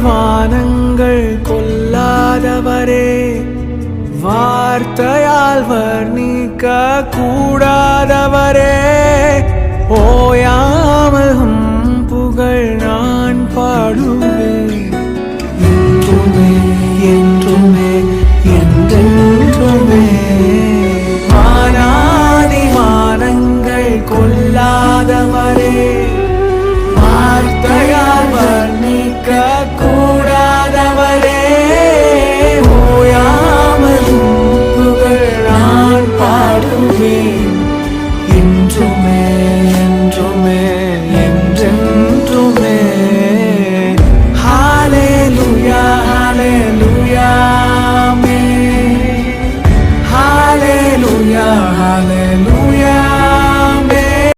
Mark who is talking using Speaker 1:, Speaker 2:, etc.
Speaker 1: வானங்கள் கொல்லாதவரே, வார்த்தையால் வர்ணிக்க கூடாதவரே, ஓயாமல் புகழ் நான் பாடுவேன். என்றுமே என்றுமே என்றென்றுமே வானாதி வானங்கள் கொல்லாதவரே,